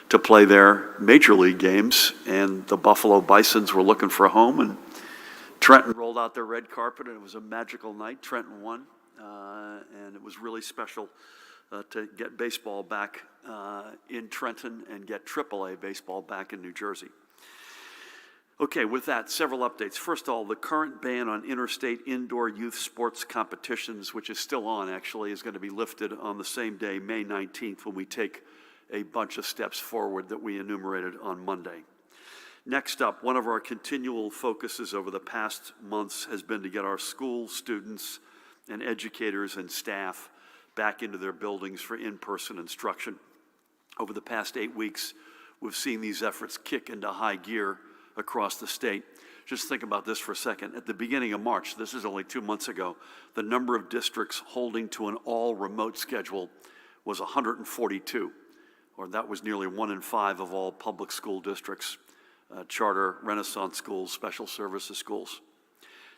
to play their major league games, and the Buffalo Bisons were looking for a home, and Trenton rolled out their red carpet, and it was a magical night. Trenton won, and it was really special to get baseball back in Trenton and get AAA baseball back in New Jersey. Okay, with that, several updates. First of all, the current ban on interstate indoor youth sports competitions, which is still on actually, is going to be lifted on the same day, May 19th, when we take a bunch of steps forward that we enumerated on Monday. Next up, one of our continual focuses over the past months has been to get our school students and educators and staff back into their buildings for in-person instruction. Over the past 8 weeks, we've seen these efforts kick into high gear across the state. Just think about this for a second. At the beginning of March, this is only 2 months ago, the number of districts holding to an all-remote schedule was 142, or that was nearly 1 in 5 of all public school districts, charter, Renaissance schools, special services schools.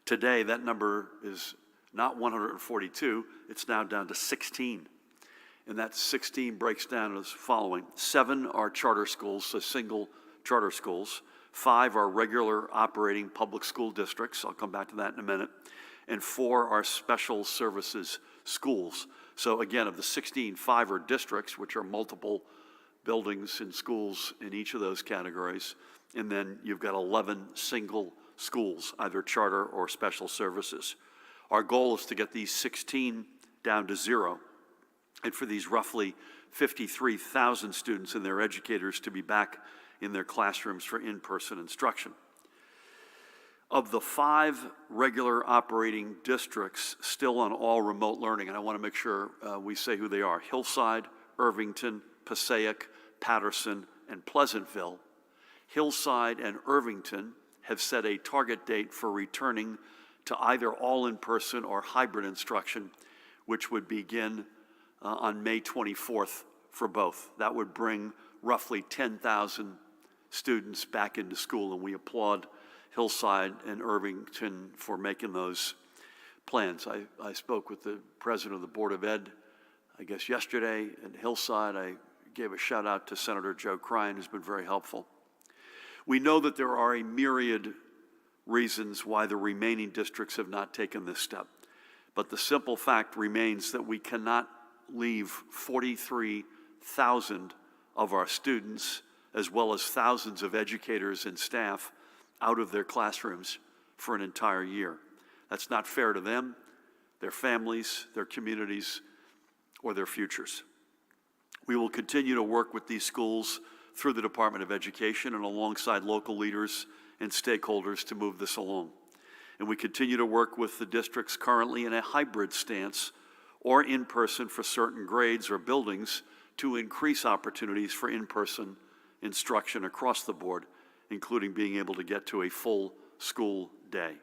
Today, that number is not 142, it's now down to 16. And that 16 breaks down as following. 7 are charter schools, so single charter schools. 5 are regular operating public school districts. I'll come back to that in a minute. And 4 are special services schools. So again, of the 16, 5 are districts, which are multiple buildings and schools in each of those categories. And then you've got 11 single schools, either charter or special services. Our goal is to get these 16 down to 0, and for these roughly 53,000 students and their educators to be back in their classrooms for in-person instruction. Of the 5 regular operating districts still on all remote learning, and I want to make sure we say who they are: Hillside, Irvington, Passaic, Patterson, and Pleasantville. Hillside and Irvington have set a target date for returning to either all in-person or hybrid instruction, which would begin on May 24th for both. That would bring roughly 10,000 students back into school, and we applaud Hillside and Irvington for making those plans. I spoke with the president of the Board of Ed, I guess yesterday, at Hillside. I gave a shout out to Senator Joe Cryan, who's been very helpful. We know that there are a myriad reasons why the remaining districts have not taken this step, but the simple fact remains that we cannot leave 43,000 of our students, as well as thousands of educators and staff, out of their classrooms for an entire year. That's not fair to them, their families, their communities, or their futures. We will continue to work with these schools through the Department of Education and alongside local leaders and stakeholders to move this along. And we continue to work with the districts currently in a hybrid stance or in person for certain grades or buildings to increase opportunities for in-person instruction across the board, including being able to get to a full school day.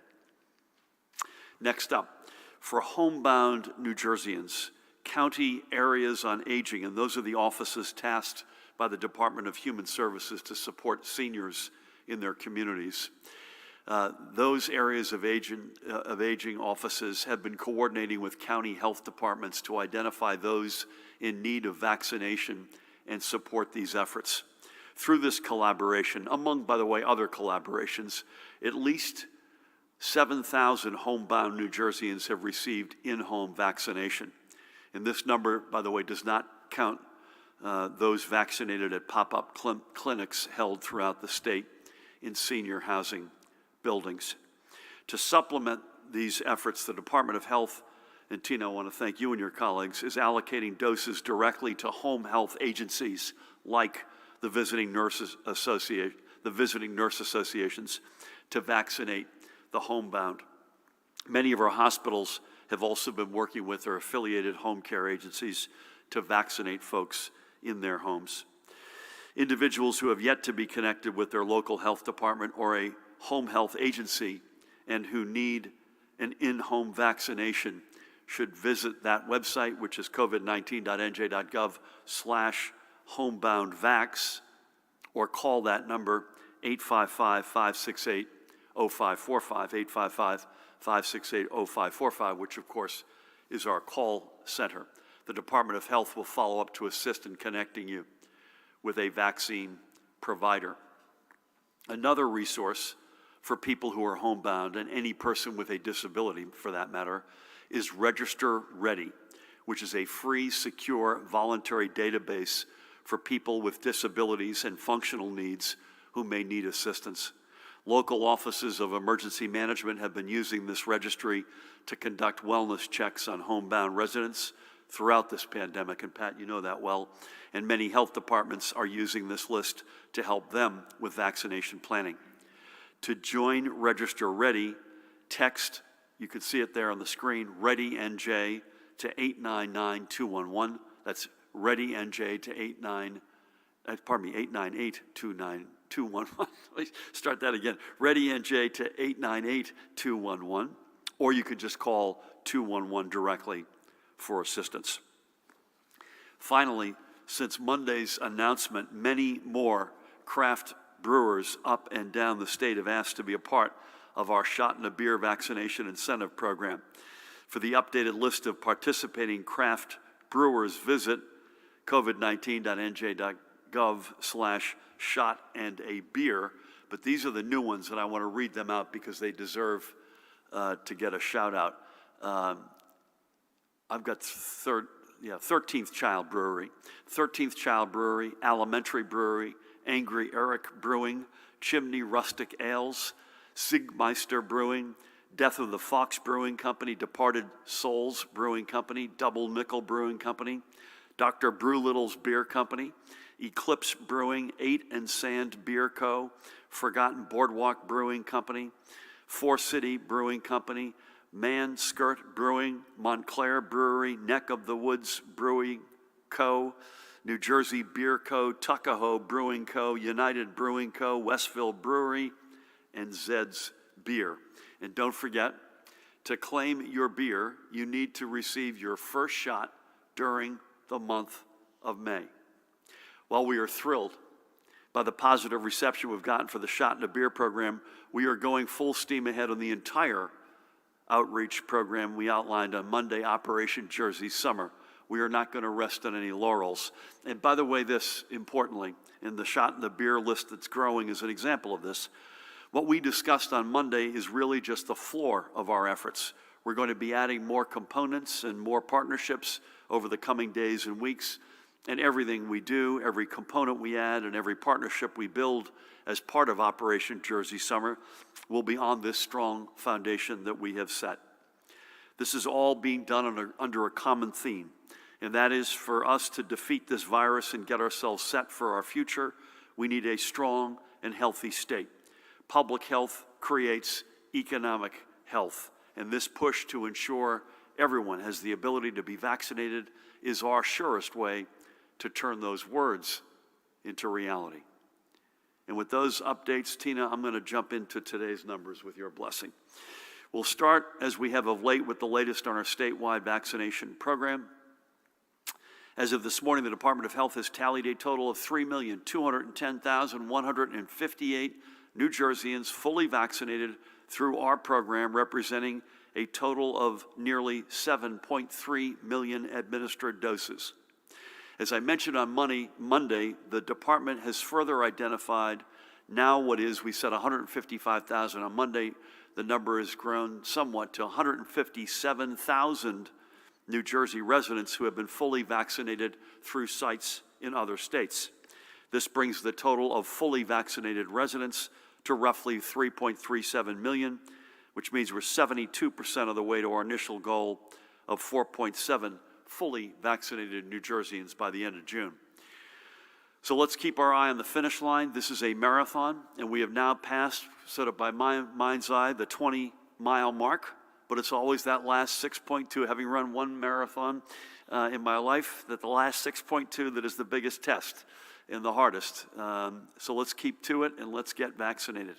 Next up, for homebound New Jerseyans, county areas on aging, and those are the offices tasked by the Department of Human Services to support seniors in their communities. Those areas of aging offices have been coordinating with county health departments to identify those in need of vaccination and support these efforts. Through this collaboration, among, by the way, other collaborations, at least 7,000 homebound New Jerseyans have received in-home vaccination. And this number, by the way, does not count those vaccinated at pop-up clinics held throughout the state in senior housing buildings. To supplement these efforts, the Department of Health, and Tina, I want to thank you and your colleagues, is allocating doses directly to home health agencies like the Visiting Nurse Associations to vaccinate the homebound. Many of our hospitals have also been working with their affiliated home care agencies to vaccinate folks in their homes. Individuals who have yet to be connected with their local health department or a home health agency and who need an in-home vaccination should visit that website, which is covid19.nj.gov/homeboundvax, or call that number 855-568-0545, 855-568-0545, which of course is our call center. The Department of Health will follow up to assist in connecting you with a vaccine provider. Another resource for people who are homebound, and any person with a disability for that matter, is Register Ready, which is a free, secure, voluntary database for people with disabilities and functional needs who may need assistance. Local offices of emergency management have been using this registry to conduct wellness checks on homebound residents throughout this pandemic, and Pat, you know that well, and many health departments are using this list to help them with vaccination planning. To join Register Ready, text, you can see it there on the screen, ReadyNJ to 899-211. That's ReadyNJ to 898-211. Let me start that again. ReadyNJ to 898-211, or you could just call 211 directly for assistance. Finally, since Monday's announcement, many more craft brewers up and down the state have asked to be a part of our Shot in a Beer vaccination incentive program. For the updated list of participating craft brewers, visit covid19.nj.gov/shot-and-a-beer. But these are the new ones, and I want to read them out because they deserve to get a shout out. I've got 13th Child Brewery, 13th Child Brewery, Alimentary Brewery, Angry Eric Brewing, Chimney Rustic Ales, Sigmeister Brewing, Death of the Fox Brewing Company, Departed Souls Brewing Company, Double Nickel Brewing Company, Dr. Brewlittle's Beer Company, Eclipse Brewing, 8 and Sand Beer Co., Forgotten Boardwalk Brewing Company, Four City Brewing Company, Man Skirt Brewing, Montclair Brewery, Neck of the Woods Brewing Co., New Jersey Beer Co., Tuckahoe Brewing Co., United Brewing Co., Westville Brewery, and Zed's Beer. And don't forget, to claim your beer, you need to receive your first shot during the month of May. While we are thrilled by the positive reception we've gotten for the Shot in a Beer program, we are going full steam ahead on the entire outreach program we outlined on Monday, Operation Jersey Summer. We are not going to rest on any laurels. And by the way, this, importantly, in the Shot in the Beer list that's growing is an example of this. What we discussed on Monday is really just the floor of our efforts. We're going to be adding more components and more partnerships over the coming days and weeks. And everything we do, every component we add, and every partnership we build as part of Operation Jersey Summer will be on this strong foundation that we have set. This is all being done under a common theme, and that is for us to defeat this virus and get ourselves set for our future, we need a strong and healthy state. Public health creates economic health, and this push to ensure everyone has the ability to be vaccinated is our surest way to turn those words into reality. And with those updates, Tina, I'm going to jump into today's numbers with your blessing. We'll start, as we have of late, with the latest on our statewide vaccination program. As of this morning, the Department of Health has tallied a total of 3,210,158 New Jerseyans fully vaccinated through our program, representing a total of nearly 7.3 million administered doses. As I mentioned on Monday, the department has further identified now what is, we said 155,000 on Monday. The number has grown somewhat to 157,000 New Jersey residents who have been fully vaccinated through sites in other states. This brings the total of fully vaccinated residents to roughly 3.37 million, which means we're 72% of the way to our initial goal of 4.7 fully vaccinated New Jerseyans by the end of June. So let's keep our eye on the finish line. This is a marathon, and we have now passed, sort of by my mind's eye, the 20-mile mark, but it's always that last 6.2, having run one marathon in my life, that the last 6.2 that is the biggest test and the hardest. So let's keep to it, and let's get vaccinated.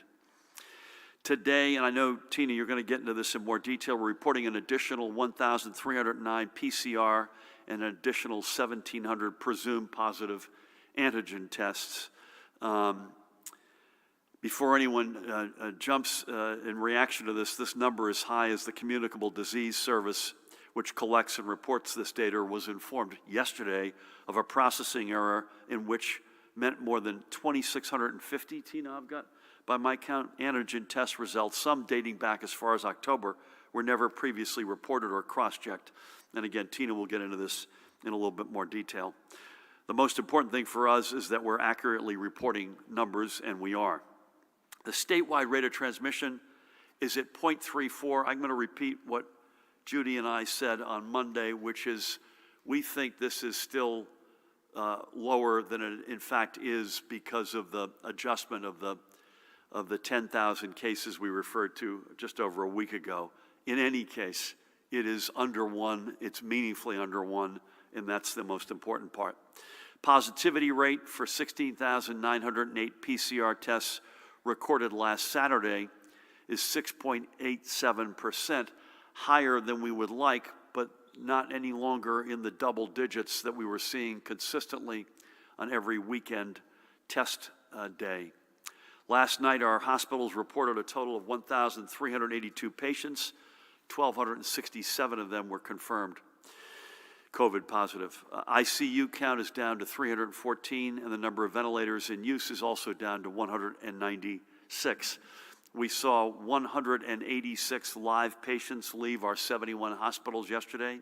Today, and I know, Tina, you're going to get into this in more detail, we're reporting an additional 1,309 PCR and an additional 1,700 presumed positive antigen tests. Before anyone jumps in reaction to this number is high as the Communicable Disease Service, which collects and reports this data, was informed yesterday of a processing error in which meant more than 2,650, Tina, I've got, by my count, antigen test results, some dating back as far as October, were never previously reported or cross-checked. And again, Tina will get into this in a little bit more detail. The most important thing for us is that we're accurately reporting numbers, and we are. The statewide rate of transmission is at 0.34. I'm going to repeat what Judy and I said on Monday, which is we think this is still lower than it in fact is because of the adjustment of the 10,000 cases we referred to just over a week ago. In any case, it is under 1, it's meaningfully under 1, and that's the most important part. Positivity rate for 16,908 PCR tests recorded last Saturday is 6.87%, higher than we would like, but not any longer in the double digits that we were seeing consistently on every weekend test day. Last night, our hospitals reported a total of 1,382 patients. 1,267 of them were confirmed COVID positive. ICU count is down to 314, and the number of ventilators in use is also down to 196. We saw 186 live patients leave our 71 hospitals yesterday.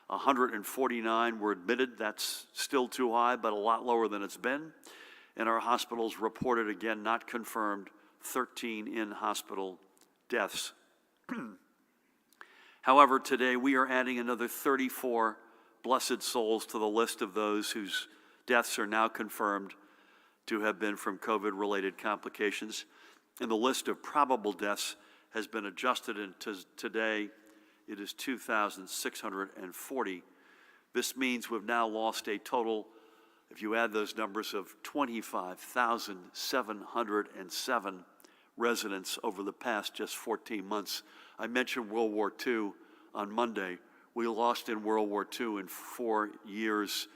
149 were admitted. That's still too high, but a lot lower than it's been. And our hospitals reported, again, not confirmed, 13 in-hospital deaths. However, today we are adding another 34 blessed souls to the list of those whose deaths are now confirmed to have been from COVID-related complications. And the list of probable deaths has been adjusted, and today it is 2,640. This means we've now lost a total, if you add those numbers, of 25,707 residents over the past just 14 months. I mentioned World War II on Monday. We lost in World War II in 4 years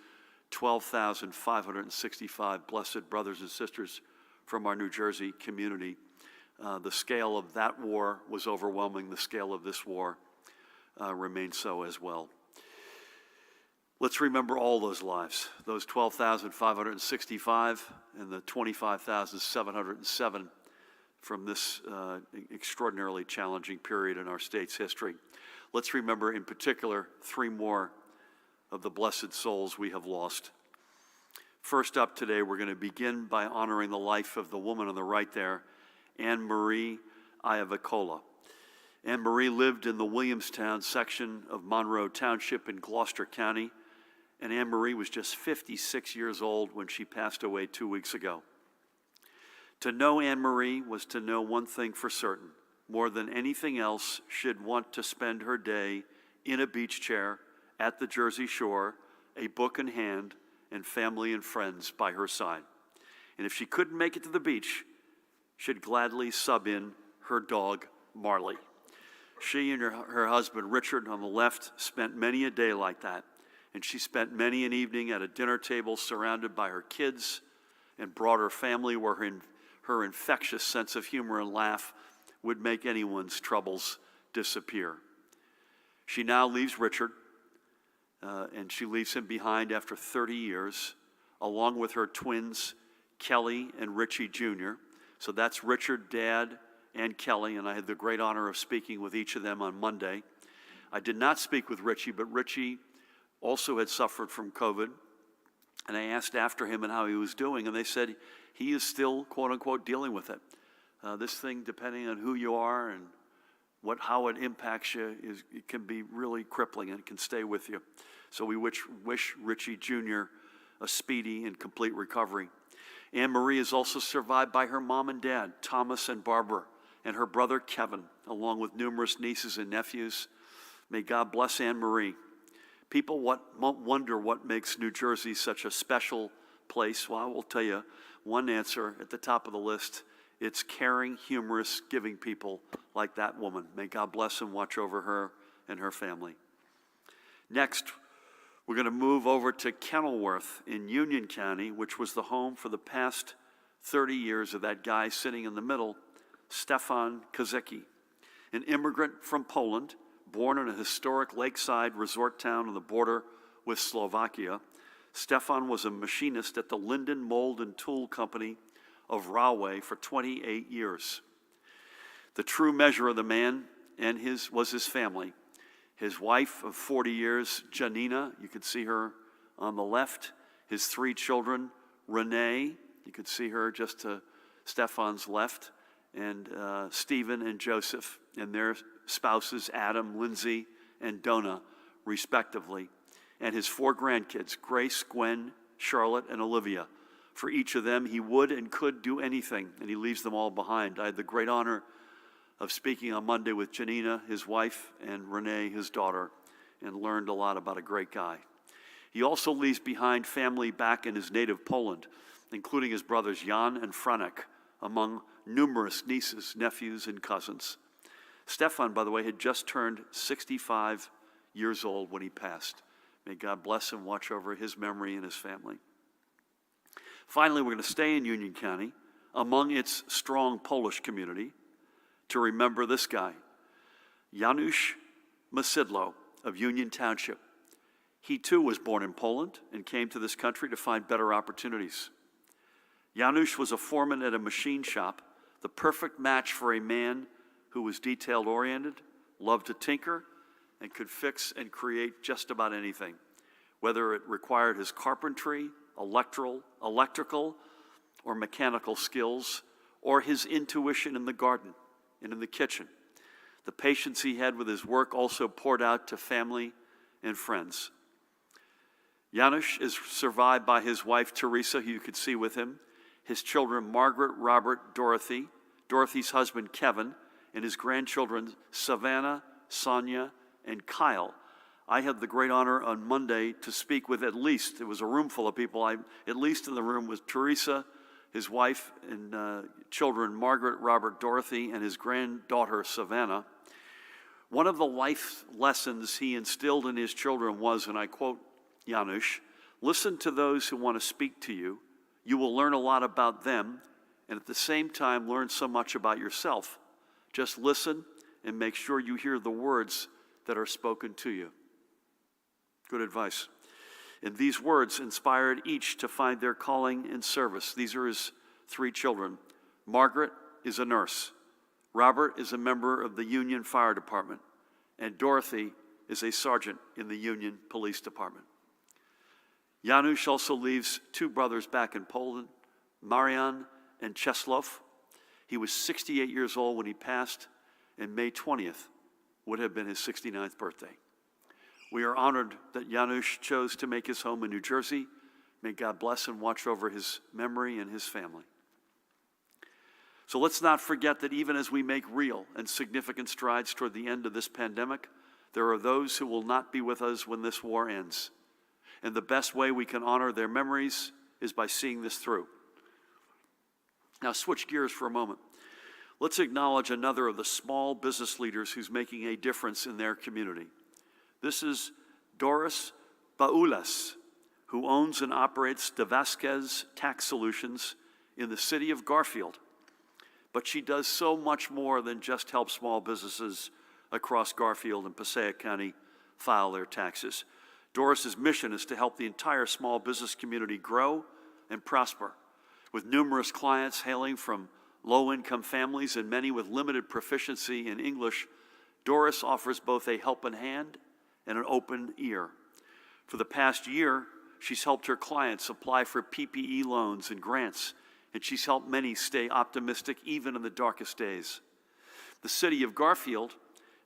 12,565 blessed brothers and sisters from our New Jersey community. The scale of that war was overwhelming. The scale of this war remains so as well. Let's remember all those lives, those 12,565 and the 25,707 from this extraordinarily challenging period in our state's history. Let's remember in particular 3 more of the blessed souls we have lost. First up today, we're going to begin by honoring the life of the woman on the right there, Anne Marie Iavacola. Anne Marie lived in the Williamstown section of Monroe Township in Gloucester County, and Anne Marie was just 56 years old when she passed away 2 weeks ago. To know Anne Marie was to know one thing for certain: more than anything else, she'd want to spend her day in a beach chair at the Jersey Shore, a book in hand, and family and friends by her side. And if she couldn't make it to the beach, she'd gladly sub in her dog, Marley. She and her husband, Richard, on the left, spent many a day like that. And she spent many an evening at a dinner table surrounded by her kids and broader family, where her infectious sense of humor and laugh would make anyone's troubles disappear. She now leaves Richard, and she leaves him behind after 30 years, along with her twins, Kelly and Richie Jr. So that's Richard, Dad, and Kelly, and I had the great honor of speaking with each of them on Monday. I did not speak with Richie, but Richie also had suffered from COVID, and I asked after him and how he was doing, and they said he is still, quote-unquote, dealing with it. This thing, depending on who you are and how it impacts you, it can be really crippling, and it can stay with you. So we wish Richie Jr. a speedy and complete recovery. Anne Marie is also survived by her mom and dad, Thomas and Barbara, and her brother Kevin, along with numerous nieces and nephews. May God bless Anne Marie. People wonder what makes New Jersey such a special place. Well, I will tell you one answer at the top of the list. It's caring, humorous, giving people like that woman. May God bless and watch over her and her family. Next, we're going to move over to Kenilworth in Union County, which was the home for the past 30 years of that guy sitting in the middle, Stefan Kozicki, an immigrant from Poland, born in a historic lakeside resort town on the border with Slovakia. Stefan was a machinist at the Linden Mold and Tool Company of Rahway for 28 years. The true measure of the man was his family. His wife of 40 years, Janina, you can see her on the left. His 3 children, Renee, you can see her just to Stefan's left, and Stephen and Joseph, and their spouses, Adam, Lindsay, and Donna, respectively. And his 4 grandkids, Grace, Gwen, Charlotte, and Olivia. For each of them, he would and could do anything, and he leaves them all behind. I had the great honor of speaking on Monday with Janina, his wife, and Renee, his daughter, and learned a lot about a great guy. He also leaves behind family back in his native Poland, including his brothers Jan and Franek, among numerous nieces, nephews, and cousins. Stefan, by the way, had just turned 65 years old when he passed. May God bless and watch over his memory and his family. Finally, we're going to stay in Union County, among its strong Polish community, to remember this guy, Janusz Masidlo of Union Township. He too was born in Poland and came to this country to find better opportunities. Janusz was a foreman at a machine shop, the perfect match for a man who was detail-oriented, loved to tinker, and could fix and create just about anything, whether it required his carpentry, electrical, or mechanical skills, or his intuition in the garden and in the kitchen. The patience he had with his work also poured out to family and friends. Janusz is survived by his wife, Teresa, who you can see with him, his children, Margaret, Robert, Dorothy, Dorothy's husband, Kevin, and his grandchildren, Savannah, Sonia, and Kyle. I had the great honor on Monday to speak with it was a room full of people, at least in the room was Teresa, his wife, and children, Margaret, Robert, Dorothy, and his granddaughter, Savannah. One of the life lessons he instilled in his children was, and I quote Janusz, "Listen to those who want to speak to you. You will learn a lot about them, and at the same time learn so much about yourself. Just listen and make sure you hear the words that are spoken to you." Good advice. And these words inspired each to find their calling in service. These are his 3 children. Margaret is a nurse. Robert is a member of the Union Fire Department. And Dorothy is a sergeant in the Union Police Department. Janusz also leaves 2 brothers back in Poland, Marian and Czesław. He was 68 years old when he passed, and May 20th would have been his 69th birthday. We are honored that Janusz chose to make his home in New Jersey. May God bless and watch over his memory and his family. So let's not forget that even as we make real and significant strides toward the end of this pandemic, there are those who will not be with us when this war ends. And the best way we can honor their memories is by seeing this through. Now switch gears for a moment. Let's acknowledge another of the small business leaders who's making a difference in their community. This is Doris Baulas, who owns and operates De Vasquez Tax Solutions in the city of Garfield. But she does so much more than just help small businesses across Garfield and Passaic County file their taxes. Doris's mission is to help the entire small business community grow and prosper. With numerous clients hailing from low-income families and many with limited proficiency in English, Doris offers both a helping hand and an open ear. For the past year, she's helped her clients apply for PPE loans and grants, and she's helped many stay optimistic even in the darkest days. The city of Garfield,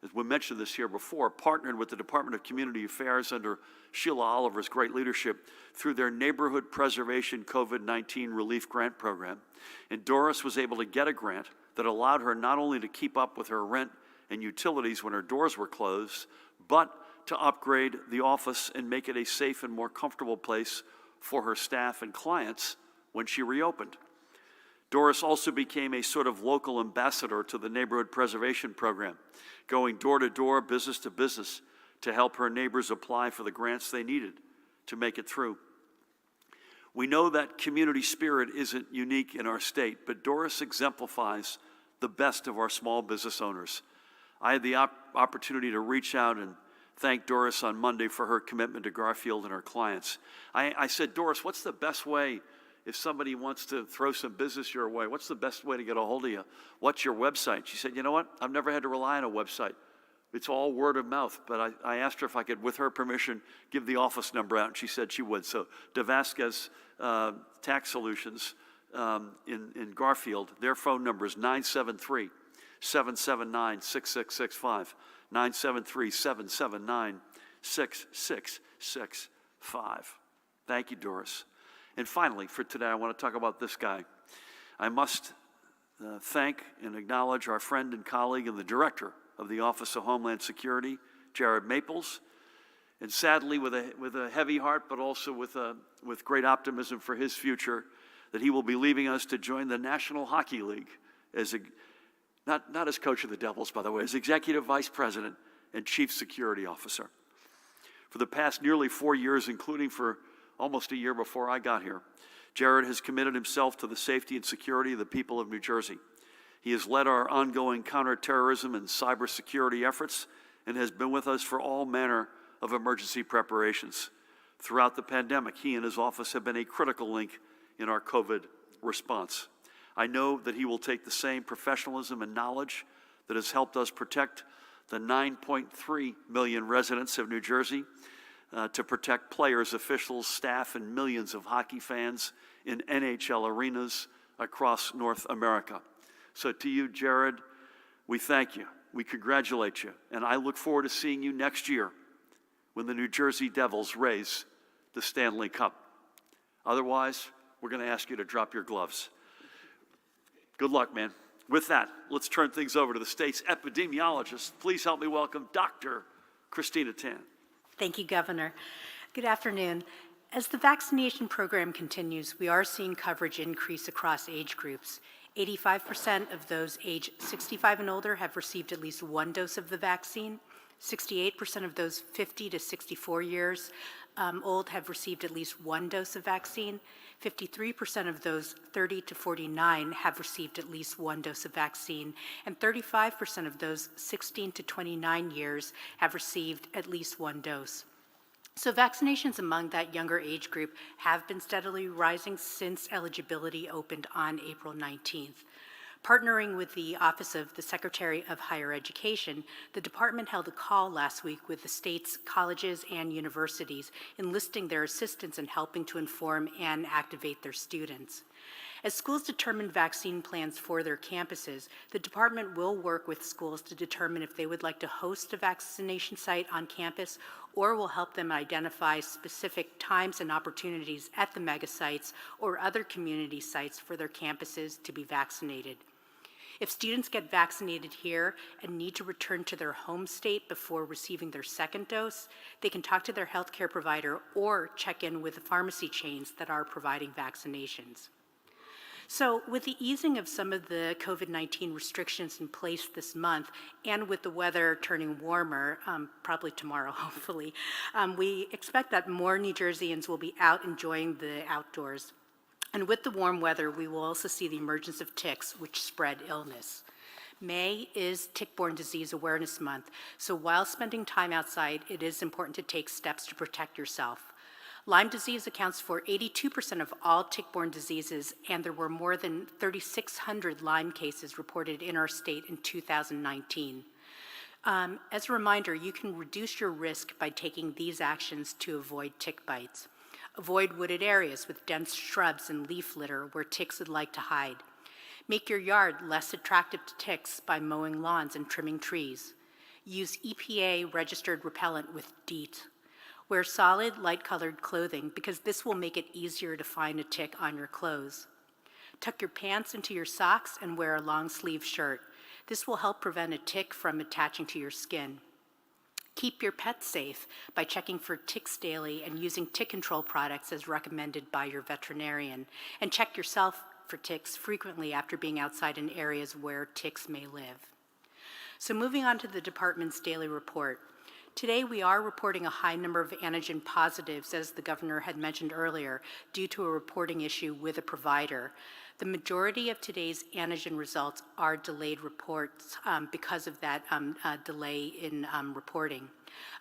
as we mentioned this here before, partnered with the Department of Community Affairs under Sheila Oliver's great leadership through their Neighborhood Preservation COVID-19 Relief Grant Program. And Doris was able to get a grant that allowed her not only to keep up with her rent and utilities when her doors were closed, but to upgrade the office and make it a safe and more comfortable place for her staff and clients when she reopened. Doris also became a sort of local ambassador to the Neighborhood Preservation Program, going door to door, business to business, to help her neighbors apply for the grants they needed to make it through. We know that community spirit isn't unique in our state, but Doris exemplifies the best of our small business owners. I had the opportunity to reach out and thanked Doris on Monday for her commitment to Garfield and her clients. I said, Doris, what's the best way if somebody wants to throw some business your way? What's the best way to get a hold of you? What's your website? She said, you know what? I've never had to rely on a website. It's all word of mouth, but I asked her if I could, with her permission, give the office number out, and she said she would. So DeVasquez Tax Solutions in Garfield, their phone number is 973-779-6665, 973-779-6665. Thank you, Doris. And finally, for today, I want to talk about this guy. I must thank and acknowledge our friend and colleague and the director of the Office of Homeland Security, Jared Maples, and sadly with a heavy heart, but also with great optimism for his future, that he will be leaving us to join the National Hockey League as not as coach of the Devils, by the way, as executive vice president and chief security officer. For the past nearly 4 years, including for almost a year before I got here, Jared has committed himself to the safety and security of the people of New Jersey. He has led our ongoing counterterrorism and cybersecurity efforts and has been with us for all manner of emergency preparations. Throughout the pandemic, he and his office have been a critical link in our COVID response. I know that he will take the same professionalism and knowledge that has helped us protect the 9.3 million residents of New Jersey, to protect players, officials, staff, and millions of hockey fans in NHL arenas across North America. So to you, Jared, we thank you, we congratulate you, and I look forward to seeing you next year when the New Jersey Devils raise the Stanley Cup. Otherwise, we're going to ask you to drop your gloves. Good luck, man. With that, let's turn things over to the state's epidemiologist. Please help me welcome Dr. Christina Tan. Thank you, Governor. Good afternoon. As the vaccination program continues, we are seeing coverage increase across age groups. 85% of those age 65 and older have received at least one dose of the vaccine. 68% of those 50 to 64 years old have received at least one dose of vaccine. 53% of those 30 to 49 have received at least one dose of vaccine, and 35% of those 16 to 29 years have received at least one dose. So vaccinations among that younger age group have been steadily rising since eligibility opened on April 19th. Partnering with the Office of the Secretary of Higher Education, the department held a call last week with the state's colleges and universities, enlisting their assistance in helping to inform and activate their students. As schools determine vaccine plans for their campuses, the department will work with schools to determine if they would like to host a vaccination site on campus, or will help them identify specific times and opportunities at the mega sites or other community sites for their campuses to be vaccinated. If students get vaccinated here and need to return to their home state before receiving their second dose, they can talk to their healthcare provider or check in with the pharmacy chains that are providing vaccinations. So with the easing of some of the COVID-19 restrictions in place this month, and with the weather turning warmer, probably tomorrow, hopefully, we expect that more New Jerseyans will be out enjoying the outdoors. And with the warm weather, we will also see the emergence of ticks, which spread illness. May is Tick-Borne Disease Awareness Month, so while spending time outside, it is important to take steps to protect yourself. Lyme disease accounts for 82% of all tick-borne diseases, and there were more than 3,600 Lyme cases reported in our state in 2019. As a reminder, you can reduce your risk by taking these actions to avoid tick bites. Avoid wooded areas with dense shrubs and leaf litter where ticks would like to hide. Make your yard less attractive to ticks by mowing lawns and trimming trees. Use EPA-registered repellent with DEET. Wear solid, light-colored clothing because this will make it easier to find a tick on your clothes. Tuck your pants into your socks and wear a long-sleeve shirt. This will help prevent a tick from attaching to your skin. Keep your pets safe by checking for ticks daily and using tick control products as recommended by your veterinarian. And check yourself for ticks frequently after being outside in areas where ticks may live. So moving on to the department's daily report. Today, we are reporting a high number of antigen positives, as the governor had mentioned earlier, due to a reporting issue with a provider. The majority of today's antigen results are delayed reports because of that delay in reporting.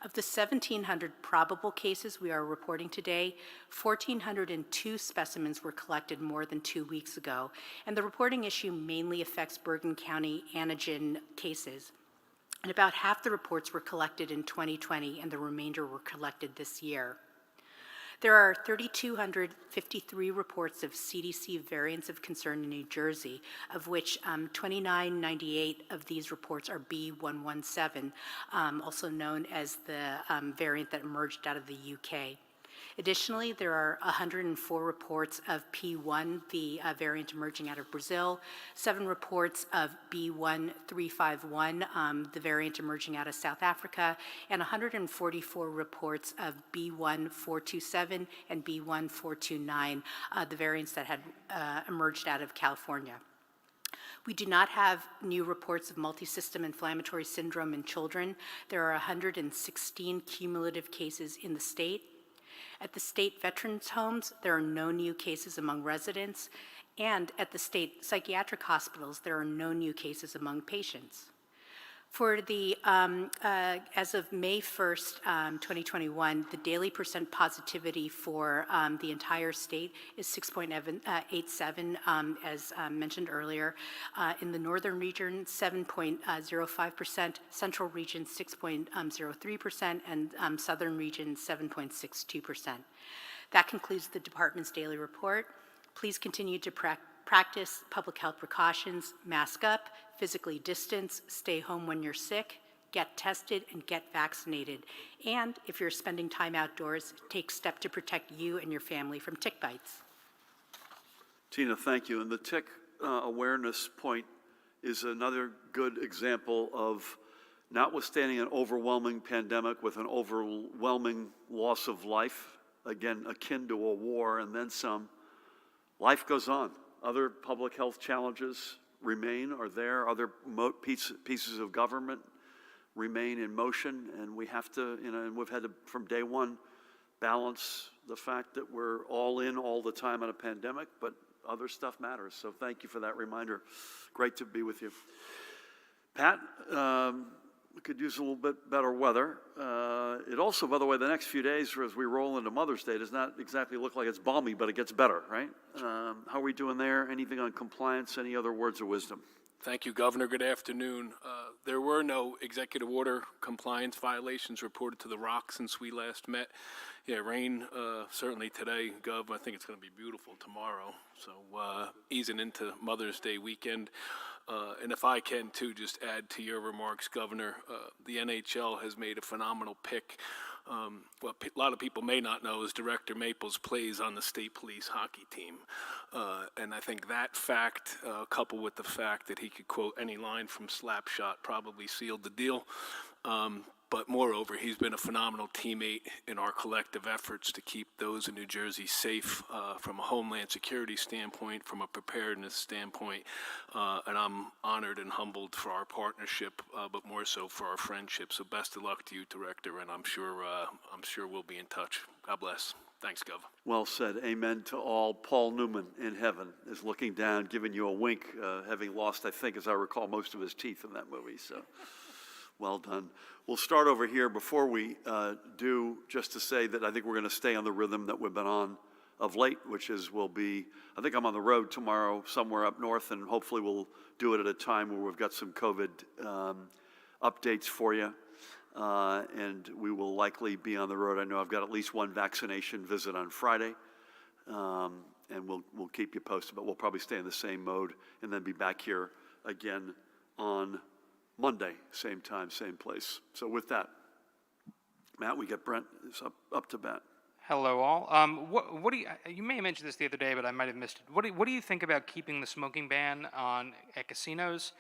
Of the 1,700 probable cases we are reporting today, 1,402 specimens were collected more than 2 weeks ago, and the reporting issue mainly affects Bergen County antigen cases. And about half the reports were collected in 2020, and the remainder were collected this year. There are 3,253 reports of CDC variants of concern in New Jersey, of which 2,998 of these reports are B117, also known as the variant that emerged out of the UK. Additionally, there are 104 reports of P1, the variant emerging out of Brazil, 7 reports of B1351, the variant emerging out of South Africa, and 144 reports of B1427 and B1429, the variants that had emerged out of California. We do not have new reports of multisystem inflammatory syndrome in children. There are 116 cumulative cases in the state. At the state veterans homes, there are no new cases among residents, and at the state psychiatric hospitals, there are no new cases among patients. For the, as of May 1st, 2021, the daily percent positivity for the entire state is 6.87, as mentioned earlier. In the northern region, 7.05%, central region, 6.03%, and southern region, 7.62%. That concludes the department's daily report. Please continue to practice public health precautions, mask up, physically distance, stay home when you're sick, get tested, and get vaccinated. And if you're spending time outdoors, take steps to protect you and your family from tick bites. Tina, thank you. And the tick awareness point is another good example of, notwithstanding an overwhelming pandemic with an overwhelming loss of life, again, akin to a war and then some, life goes on. Other public health challenges remain, are there. Other pieces of government remain in motion, and we have to, and we've had to, from day one, balance the fact that we're all in all the time on a pandemic, but other stuff matters. So thank you for that reminder. Great to be with you. Pat, we could use a little bit better weather. It also, by the way, the next few days as we roll into Mother's Day does not exactly look like it's balmy, but it gets better, right? How are we doing there? Anything on compliance? Any other words of wisdom? Thank you, Governor. Good afternoon. There were no executive order compliance violations reported to the ROC since we last met. Yeah, rain certainly today, Gov. I think it's going to be beautiful tomorrow. So easing into Mother's Day weekend. And if I can, too, just add to your remarks, Governor, the NHL has made a phenomenal pick. What a lot of people may not know is Director Maples plays on the state police hockey team. And I think that fact, coupled with the fact that he could quote any line from Slapshot, probably sealed the deal. But moreover, he's been a phenomenal teammate in our collective efforts to keep those in New Jersey safe from a Homeland security standpoint, from a preparedness standpoint. And I'm honored and humbled for our partnership, but more so for our friendship. So best of luck to you, Director, and I'm sure we'll be in touch. God bless. Thanks, Gov. Well said. Amen to all. Paul Newman in heaven is looking down, giving you a wink, having lost, I think, as I recall, most of his teeth in that movie. So well done. We'll start over here. Before we do, just to say that I think we're going to stay on the rhythm that we've been on of late, which is I think I'm on the road tomorrow somewhere up north, and hopefully we'll do it at a time where we've got some COVID updates for you. And we will likely be on the road. I know I've got at least one vaccination visit on Friday, and we'll keep you posted, but we'll probably stay in the same mode and then be back here again on Monday, same time, same place. So with that, Matt, we get Brent is up to bat. Hello, all. What do you may have mentioned this the other day, but I might have missed it. What do you think about keeping the smoking ban at casinos?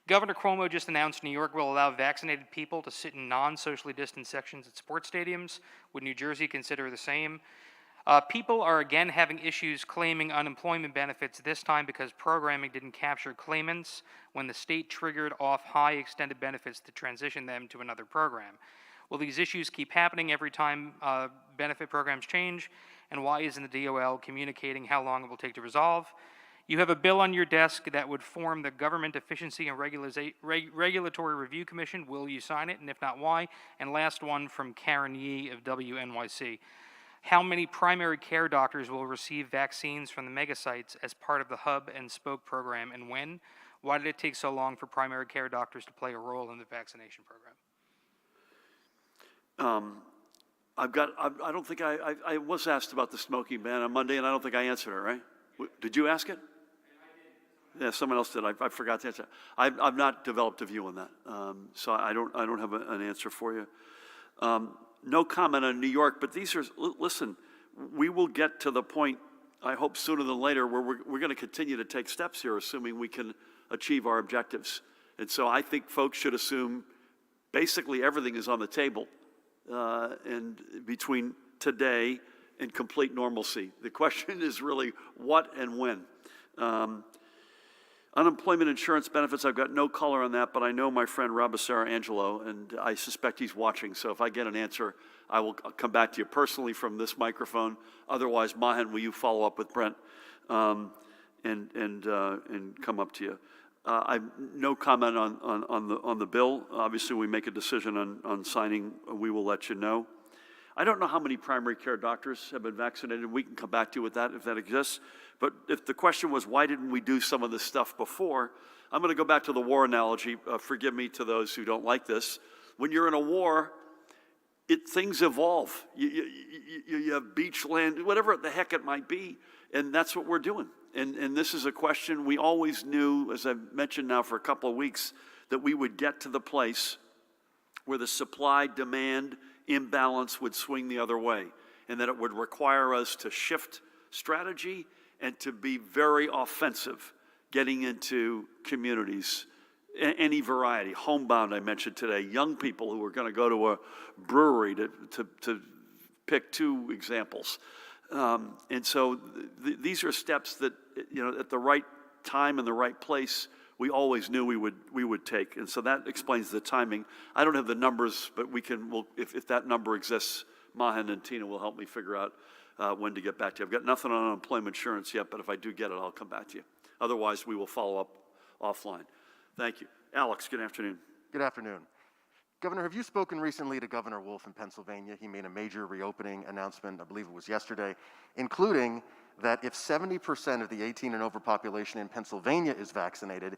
Governor Cuomo just announced New York will allow vaccinated people to sit in non-socially distant sections at sports stadiums. Would New Jersey consider the same? People are again having issues claiming unemployment benefits, this time because programming didn't capture claimants when the state triggered off high extended benefits to transition them to another program. Will these issues keep happening every time benefit programs change? And why isn't the DOL communicating how long it will take to resolve? You have a bill on your desk that would form the Government Efficiency and Regulatory Review Commission. Will you sign it? And if not, why? And last one from Karen Yee of WNYC. How many primary care doctors will receive vaccines from the mega sites as part of the hub and spoke program, and when? Why did it take so long for primary care doctors to play a role in the vaccination program? I don't think I was asked about the smoking ban on Monday, and I don't think I answered it, right? Did you ask it? Yeah, someone else did. I forgot to answer. I've not developed a view on that, so I don't have an answer for you. No comment on New York, but these are, listen, we will get to the point, I hope sooner than later, where we're going to continue to take steps here, assuming we can achieve our objectives. And so I think folks should assume basically everything is on the table, and between today and complete normalcy. The question is really what and when. Unemployment insurance benefits, I've got no color on that, but I know my friend Robasera Angelo, and I suspect he's watching, so if I get an answer, I will come back to you personally from this microphone. Otherwise, Mahan, will you follow up with Brent and come up to you? I've no comment on the bill. Obviously, we make a decision on signing, we will let you know. I don't know how many primary care doctors have been vaccinated. We can come back to you with that if that exists. But if the question was, why didn't we do some of this stuff before? I'm going to go back to the war analogy. Forgive me to those who don't like this. When you're in a war, things evolve. You have beach land, whatever the heck it might be, and that's what we're doing. And this is a question we always knew, as I've mentioned now for a couple of weeks, that we would get to the place where the supply-demand imbalance would swing the other way, and that it would require us to shift strategy and to be very offensive, getting into communities, any variety. Homebound, I mentioned today, young people who are going to go to a brewery, to pick two examples. And so these are steps that, at the right time and the right place, we always knew we would take. And so that explains the timing. I don't have the numbers, but if that number exists, Mahan and Tina will help me figure out when to get back to you. I've got nothing on unemployment insurance yet, but if I do get it, I'll come back to you. Otherwise, we will follow up offline. Thank you. Alex, good afternoon. Good afternoon. Governor, have you spoken recently to Governor Wolf in Pennsylvania? He made a major reopening announcement, I believe it was yesterday, including that if 70% of the 18 and over population in Pennsylvania is vaccinated,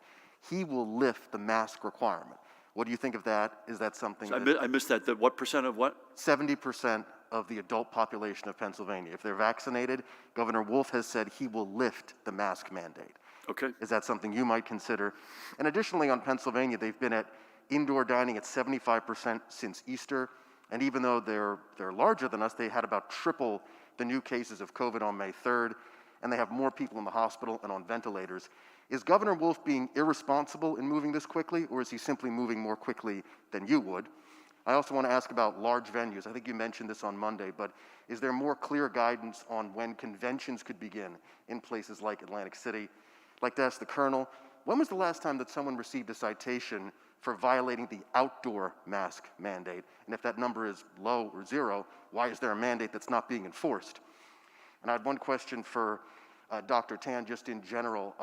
he will lift the mask requirement. What do you think of that? Is that something So I missed that. What percent of what? 70% of the adult population of Pennsylvania. If they're vaccinated, Governor Wolf has said he will lift the mask mandate. Okay. Is that something you might consider? And additionally, on Pennsylvania, they've been at indoor dining at 75% since Easter. And even though they're larger than us, they had about triple the new cases of COVID on May 3rd, and they have more people in the hospital and on ventilators. Is Governor Wolf being irresponsible in moving this quickly, or is he simply moving more quickly than you would? I also want to ask about large venues. I think you mentioned this on Monday, but is there more clear guidance on when conventions could begin in places like Atlantic City? I'd like to ask the Colonel, when was the last time that someone received a citation for violating the outdoor mask mandate? And if that number is low or zero, why is there a mandate that's not being enforced? And I had one question for Dr. Tan, just in general.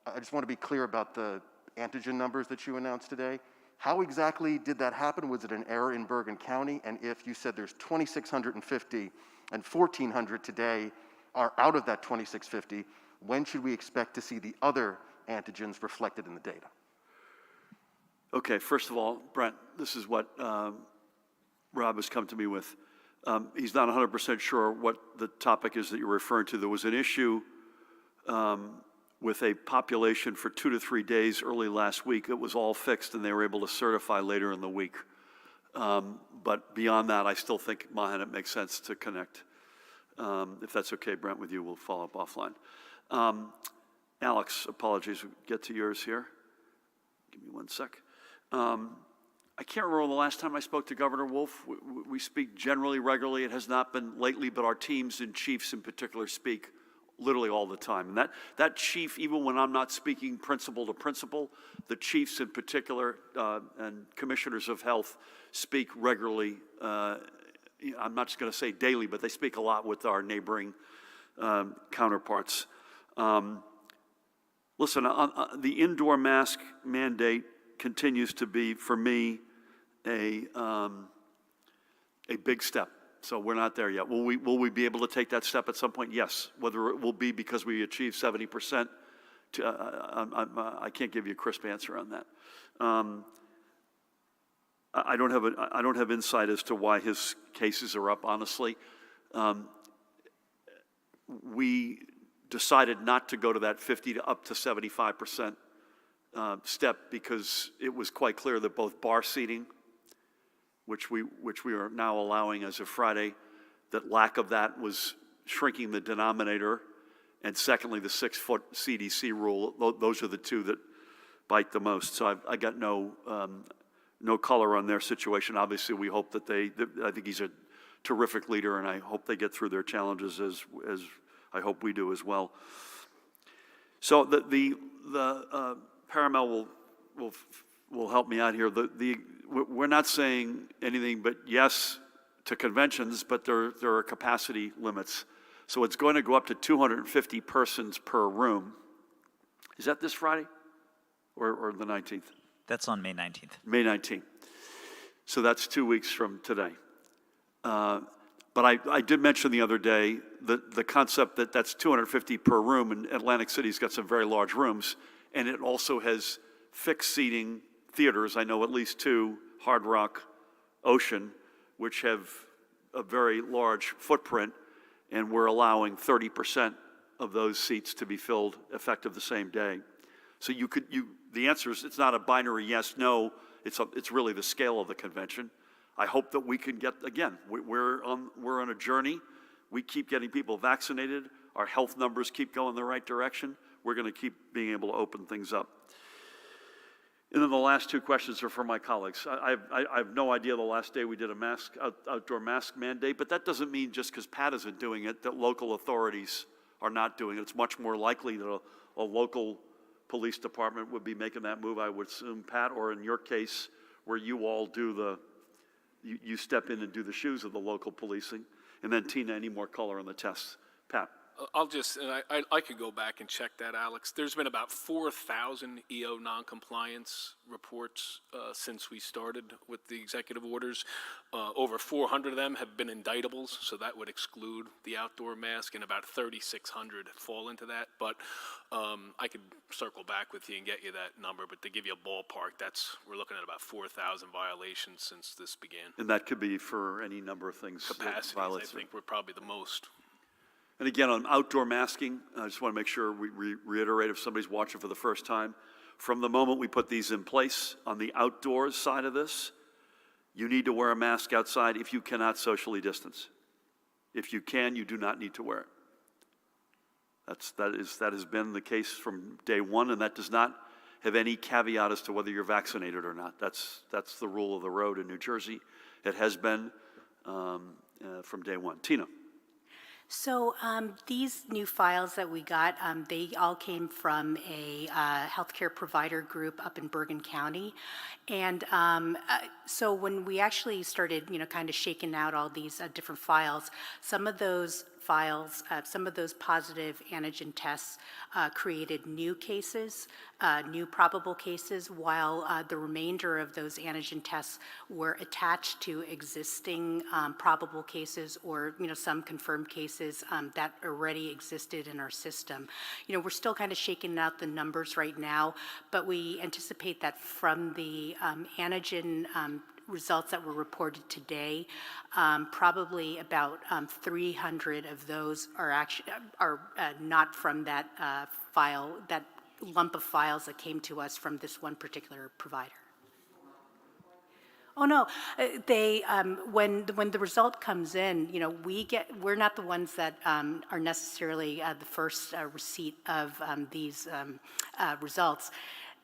I just want to be clear about the antigen numbers that you announced today. How exactly did that happen? Was it an error in Bergen County? And if you said there's 2,650 and 1,400 today are out of that 2,650, when should we expect to see the other antigens reflected in the data? Okay, first of all, Brent, this is what Rob has come to me with. He's not 100% sure what the topic is that you're referring to. There was an issue with a population for 2 to 3 days early last week. It was all fixed, and they were able to certify later in the week. But beyond that, I still think, Mahan, it makes sense to connect. If that's okay, Brent, with you, we'll follow up offline. Alex, apologies, we'll get to yours here. Give me 1 sec. I can't remember the last time I spoke to Governor Wolf. We speak generally regularly. It has not been lately, but our teams and chiefs in particular speak literally all the time. And that chief, even when I'm not speaking principal to principal, the chiefs in particular and commissioners of health speak regularly. I'm not just going to say daily, but they speak a lot with our neighboring counterparts. Listen, the indoor mask mandate continues to be, for me, a big step. So we're not there yet. Will we be able to take that step at some point? Yes. Whether it will be because we achieve 70%, I can't give you a crisp answer on that. I don't have insight as to why his cases are up, honestly. We decided not to go to that 50 to up to 75% step because it was quite clear that both bar seating, which we are now allowing as of Friday, that lack of that was shrinking the denominator, and secondly, the 6-foot CDC rule. Those are the two that bite the most. So I got no color on their situation. Obviously, we hope that I think he's a terrific leader, and I hope they get through their challenges as I hope we do as well. So the Paramount will help me out here. We're not saying anything but yes to conventions, but there are capacity limits. So it's going to go up to 250 persons per room. Is that this Friday or the 19th? That's on May 19th. May 19th. So that's 2 weeks from today. But I did mention the other day the concept that that's 250 per room, and Atlantic City's got some very large rooms, and it also has fixed seating theaters. I know at least two, Hard Rock, Ocean, which have a very large footprint, and we're allowing 30% of those seats to be filled effective the same day. So the answer is, it's not a binary yes, no, it's really the scale of the convention. I hope that we can get, again, we're on a journey. We keep getting people vaccinated. Our health numbers keep going the right direction. We're going to keep being able to open things up. And then the last two questions are for my colleagues. I have no idea the last day we did a outdoor mask mandate, but that doesn't mean just because Pat isn't doing it that local authorities are not doing it. It's much more likely that a local police department would be making that move, I would assume, Pat, or in your case, where you all do you step in and do the shoes of the local policing. And then Tina, any more color on the tests? Pat. I'll just, and I could go back and check that, Alex. There's been about 4,000 EO noncompliance reports since we started with the executive orders. Over 400 of them have been indictables, so that would exclude the outdoor mask, and about 3,600 fall into that. But I could circle back with you and get you that number, but to give you a ballpark, we're looking at about 4,000 violations since this began. And that could be for any number of things. Capacities, I think, were probably the most. And again, on outdoor masking, I just want to make sure we reiterate if somebody's watching for the first time. From the moment we put these in place, on the outdoors side of this, you need to wear a mask outside if you cannot socially distance. If you can, you do not need to wear it. That has been the case from day one, and that does not have any caveat as to whether you're vaccinated or not. That's the rule of the road in New Jersey. It has been from day one. Tina. So these new files that we got, they all came from a healthcare provider group up in Bergen County. And so when we actually started, kind of shaking out all these different files, some of those positive antigen tests created new cases, new probable cases, while the remainder of those antigen tests were attached to existing probable cases or, some confirmed cases that already existed in our system. We're still kind of shaking out the numbers right now, but we anticipate that from the antigen results that were reported today, probably about 300 of those are not from that file, that lump of files that came to us from this one particular provider. Oh no, when the result comes in, we're not the ones that are necessarily the first receipt of these results.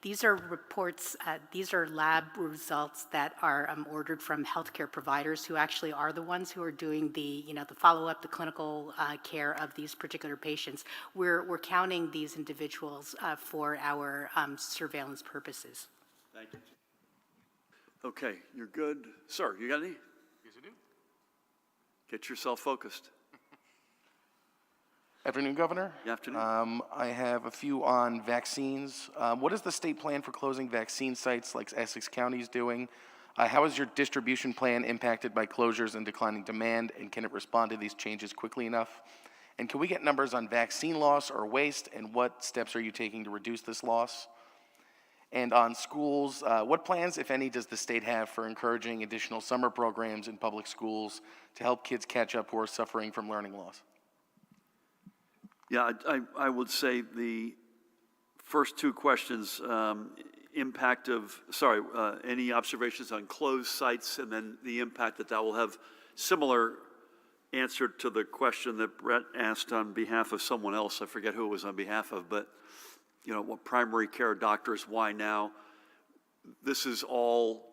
These are reports, these are lab results that are ordered from healthcare providers who actually are the ones who are doing the follow-up, the clinical care of these particular patients. We're counting these individuals for our surveillance purposes. Thank you. Okay, you're good. Sir, you got any? Yes, I do. Get yourself focused. Afternoon, Governor. Good afternoon. I have a few on vaccines. What is the state plan for closing vaccine sites like Essex County is doing? How is your distribution plan impacted by closures and declining demand, and can it respond to these changes quickly enough? And can we get numbers on vaccine loss or waste, and what steps are you taking to reduce this loss? And on schools, what plans, if any, does the state have for encouraging additional summer programs in public schools to help kids catch up who are suffering from learning loss? Yeah, I would say the first two questions, impact of, any observations on closed sites, and then the impact that will have. Similar answer to the question that Brett asked on behalf of someone else. I forget who it was on behalf of, but what primary care doctors, why now? This is all,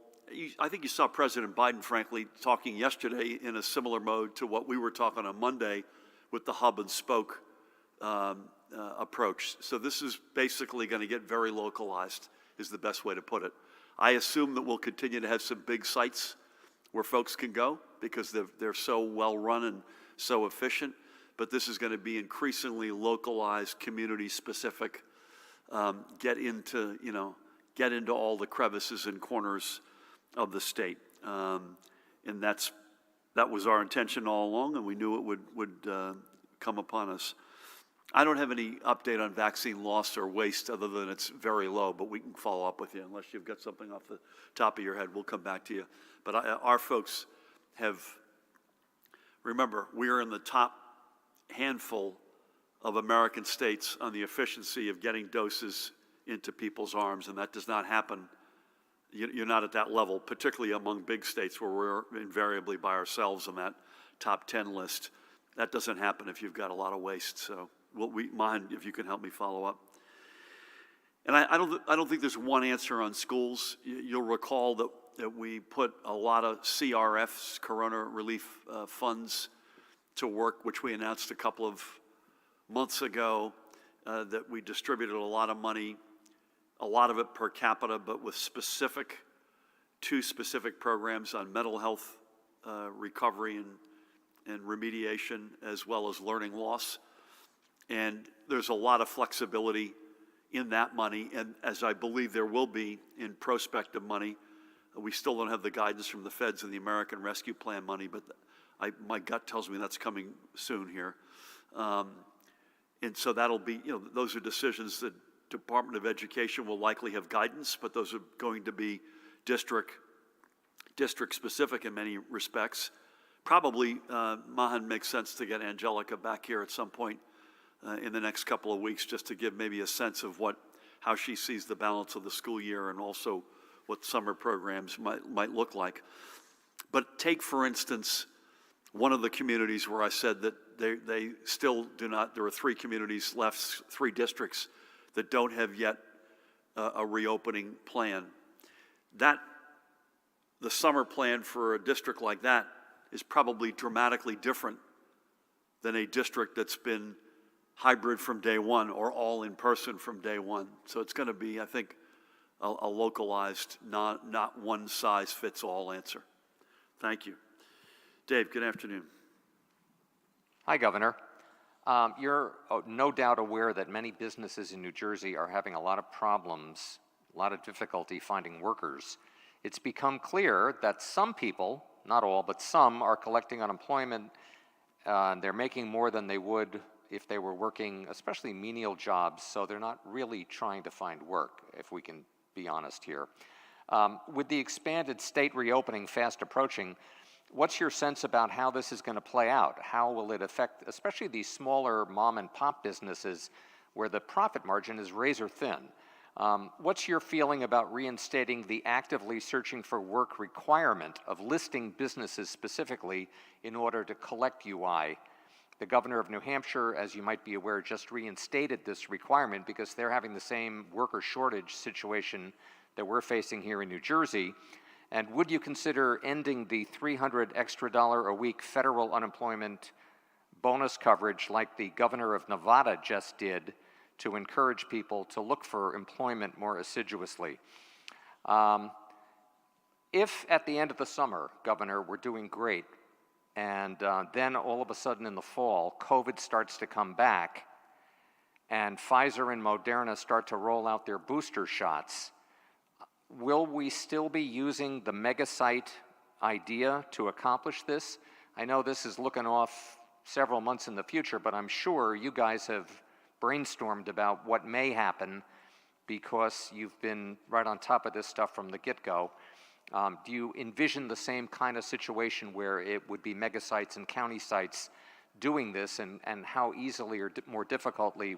I think you saw President Biden, frankly, talking yesterday in a similar mode to what we were talking on Monday with the hub and spoke approach. So this is basically going to get very localized, is the best way to put it. I assume that we'll continue to have some big sites where folks can go because they're so well run and so efficient, but this is going to be increasingly localized, community specific, get into all the crevices and corners of the state. And that was our intention all along, and we knew it would come upon us. I don't have any update on vaccine loss or waste other than it's very low, but we can follow up with you. Unless you've got something off the top of your head, we'll come back to you. But our folks have, remember, we are in the top handful of American states on the efficiency of getting doses into people's arms, and that does not happen. You're not at that level, particularly among big states where we're invariably by ourselves on that top 10 list. That doesn't happen if you've got a lot of waste. So Mahan, if you can help me follow up. And I don't think there's one answer on schools. You'll recall that we put a lot of CRFs, Corona Relief Funds, to work, which we announced a couple of months ago, that we distributed a lot of money, a lot of it per capita, but with two specific programs on mental health recovery and remediation, as well as learning loss. And there's a lot of flexibility in that money, and as I believe there will be in prospective money. We still don't have the guidance from the feds and the American Rescue Plan money, but my gut tells me that's coming soon here. And so that'll be, those are decisions that Department of Education will likely have guidance, but those are going to be district specific in many respects. Probably, Mahan, makes sense to get Angelica back here at some point in the next couple of weeks, just to give maybe a sense of how she sees the balance of the school year and also what summer programs might look like. But take, for instance, one of the communities where I said that they still do not, there are 3 communities left, 3 districts that don't have yet a reopening plan. The summer plan for a district like that is probably dramatically different than a district that's been hybrid from day one or all in person from day one. So it's going to be, I think, a localized, not one size fits all answer. Thank you. Dave, good afternoon. Hi, Governor. You're no doubt aware that many businesses in New Jersey are having a lot of problems, a lot of difficulty finding workers. It's become clear that some people, not all, but some, are collecting unemployment. They're making more than they would if they were working, especially menial jobs, so they're not really trying to find work, if we can be honest here. With the expanded state reopening fast approaching, what's your sense about how this is going to play out? How will it affect, especially these smaller mom and pop businesses where the profit margin is razor thin? What's your feeling about reinstating the actively searching for work requirement of listing businesses specifically in order to collect UI? The governor of New Hampshire, as you might be aware, just reinstated this requirement because they're having the same worker shortage situation that we're facing here in New Jersey. And would you consider ending the $300 extra a week federal unemployment bonus coverage like the governor of Nevada just did to encourage people to look for employment more assiduously? If at the end of the summer, Governor, we're doing great, and then all of a sudden in the fall, COVID starts to come back, and Pfizer and Moderna start to roll out their booster shots, will we still be using the megasite idea to accomplish this? I know this is looking off several months in the future, but I'm sure you guys have brainstormed about what may happen because you've been right on top of this stuff from the get-go. Do you envision the same kind of situation where it would be megasites and county sites doing this, and how easily or more difficultly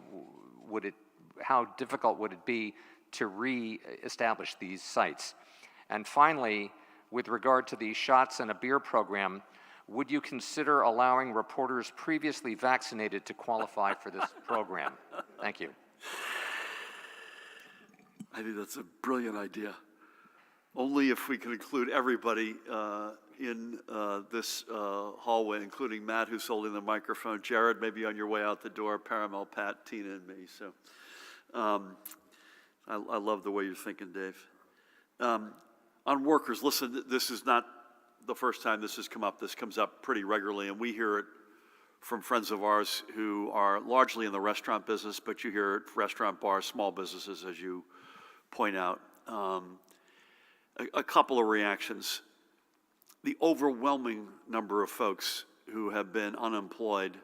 how difficult would it be to re-establish these sites? And finally, with regard to the shots and a beer program, would you consider allowing reporters previously vaccinated to qualify for this program? Thank you. I think that's a brilliant idea. Only if we can include everybody in this hallway, including Matt, who's holding the microphone, Jared, maybe on your way out the door, Paramel, Pat, Tina, and me. So I love the way you're thinking, Dave. On workers, listen, this is not the first time this has come up. This comes up pretty regularly, and we hear it from friends of ours who are largely in the restaurant business, but you hear it restaurant, bars, small businesses, as you point out. A couple of reactions. The overwhelming number of folks who have been unemployed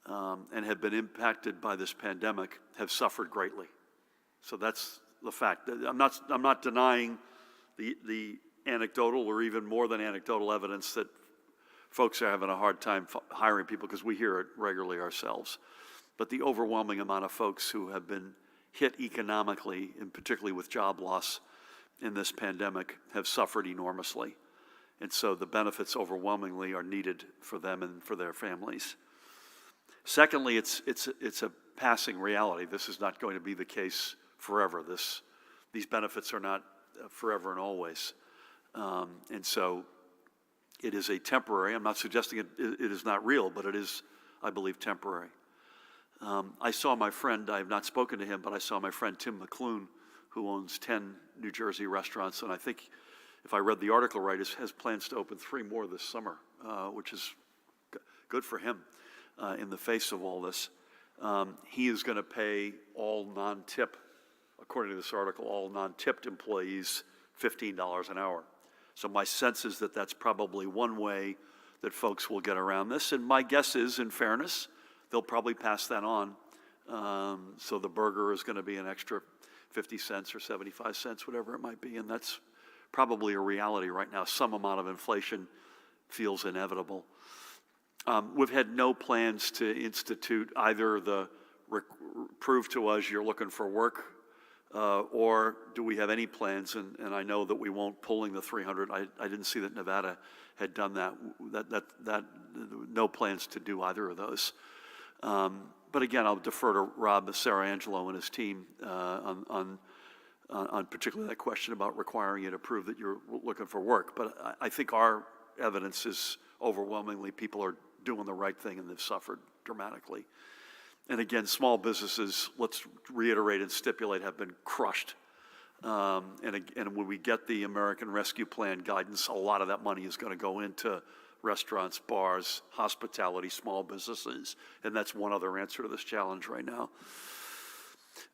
and have been impacted by this pandemic have suffered greatly. So that's the fact. I'm not denying the anecdotal or even more than anecdotal evidence that folks are having a hard time hiring people, because we hear it regularly ourselves. But the overwhelming amount of folks who have been hit economically, and particularly with job loss in this pandemic, have suffered enormously. And so the benefits overwhelmingly are needed for them and for their families. Secondly, it's a passing reality. This is not going to be the case forever. These benefits are not forever and always. And so it is a temporary, I'm not suggesting it is not real, but it is, I believe, temporary. I saw my friend, I have not spoken to him, but I saw my friend Tim McClune, who owns 10 New Jersey restaurants, and I think, if I read the article right, has plans to open 3 more this summer, which is good for him in the face of all this. He is going to pay all non-tip, according to this article, all non-tipped employees $15 an hour. So my sense is that that's probably one way that folks will get around this. And my guess is, in fairness, they'll probably pass that on. So the burger is going to be an extra 50 cents or 75 cents, whatever it might be. And that's probably a reality right now. Some amount of inflation feels inevitable. We've had no plans to institute either the prove to us you're looking for work, or do we have any plans, and I know that we won't pulling the 300. I didn't see that Nevada had done that. That no plans to do either of those. But again, I'll defer to Rob Sarangelo and his team on particularly that question about requiring you to prove that you're looking for work. But I think our evidence is overwhelmingly people are doing the right thing and they've suffered dramatically. And again, small businesses, let's reiterate and stipulate, have been crushed. And when we get the American Rescue Plan guidance, a lot of that money is going to go into restaurants, bars, hospitality, small businesses. And that's one other answer to this challenge right now.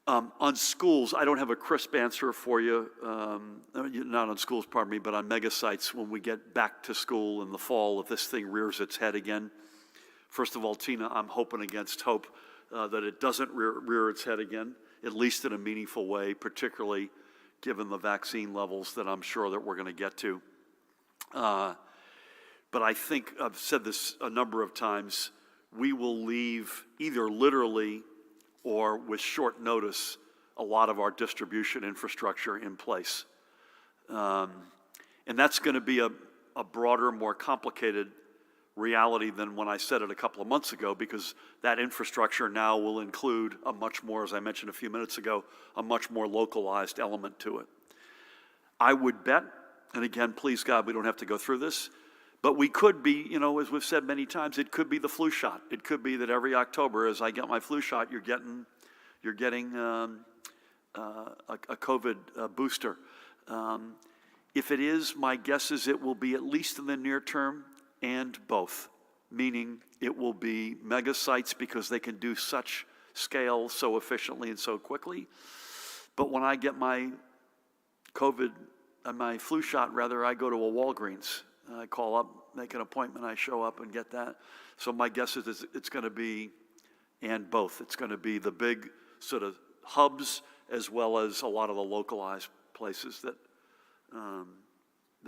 On schools, I don't have a crisp answer for you, not on schools, pardon me, but on mega sites when we get back to school in the fall, if this thing rears its head again. First of all, Tina, I'm hoping against hope that it doesn't rear its head again, at least in a meaningful way, particularly given the vaccine levels that I'm sure that we're going to get to. But I think, I've said this a number of times, we will leave either literally or with short notice a lot of our distribution infrastructure in place. And that's going to be a broader, more complicated reality than when I said it a couple of months ago, because that infrastructure now will include a much more, as I mentioned a few minutes ago, a much more localized element to it. I would bet, and again, please God, we don't have to go through this, but we could be, as we've said many times, it could be the flu shot. It could be that every October, as I get my flu shot, you're getting a COVID booster. If it is, my guess is it will be, at least in the near term, and both, meaning it will be mega sites because they can do such scale so efficiently and so quickly. But when I get my my flu shot rather, I go to a Walgreens. I call up, make an appointment, I show up and get that. So my guess is it's going to be and both. It's going to be the big sort of hubs as well as a lot of the localized places that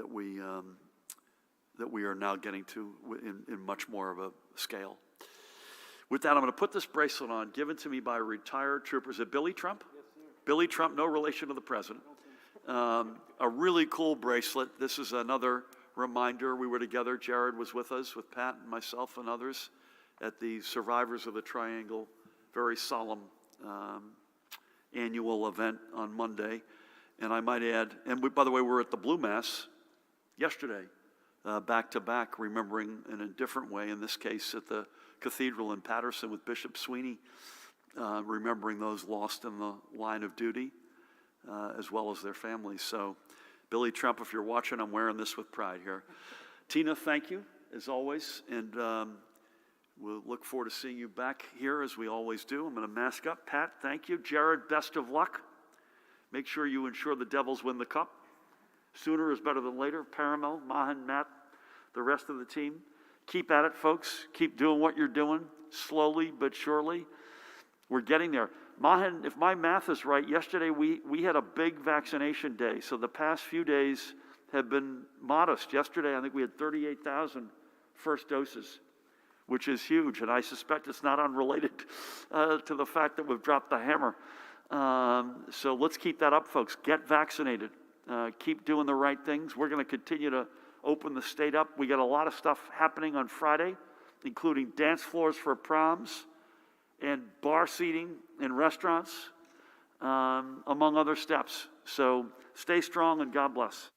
we are now getting to in much more of a scale. With that, I'm going to put this bracelet on, given to me by a retired trooper. Is it Billy Trump? Yes, sir. Billy Trump, no relation to the president. A really cool bracelet. This is another reminder. We were together. Jared was with us, with Pat and myself and others, at the Survivors of the Triangle, very solemn annual event on Monday. And I might add, and by the way, we're at the Blue Mass yesterday, back to back, remembering in a different way, in this case at the Cathedral in Patterson with Bishop Sweeney, remembering those lost in the line of duty, as well as their families. So, Billy Trump, if you're watching, I'm wearing this with pride here. Tina, thank you, as always, and we'll look forward to seeing you back here, as we always do. I'm going to mask up. Pat, thank you. Jared, best of luck. Make sure you ensure the Devils win the cup. Sooner is better than later. Paramel, Mahan, Matt, the rest of the team. Keep at it, folks. Keep doing what you're doing, slowly but surely. We're getting there. Mahan, if my math is right, yesterday we had a big vaccination day. So the past few days have been modest. Yesterday, I think we had 38,000 first doses, which is huge. And I suspect it's not unrelated to the fact that we've dropped the hammer. So let's keep that up, folks. Get vaccinated. Keep doing the right things. We're going to continue to open the state up. We got a lot of stuff happening on Friday, including dance floors for proms and bar seating in restaurants, among other steps. So stay strong and God bless.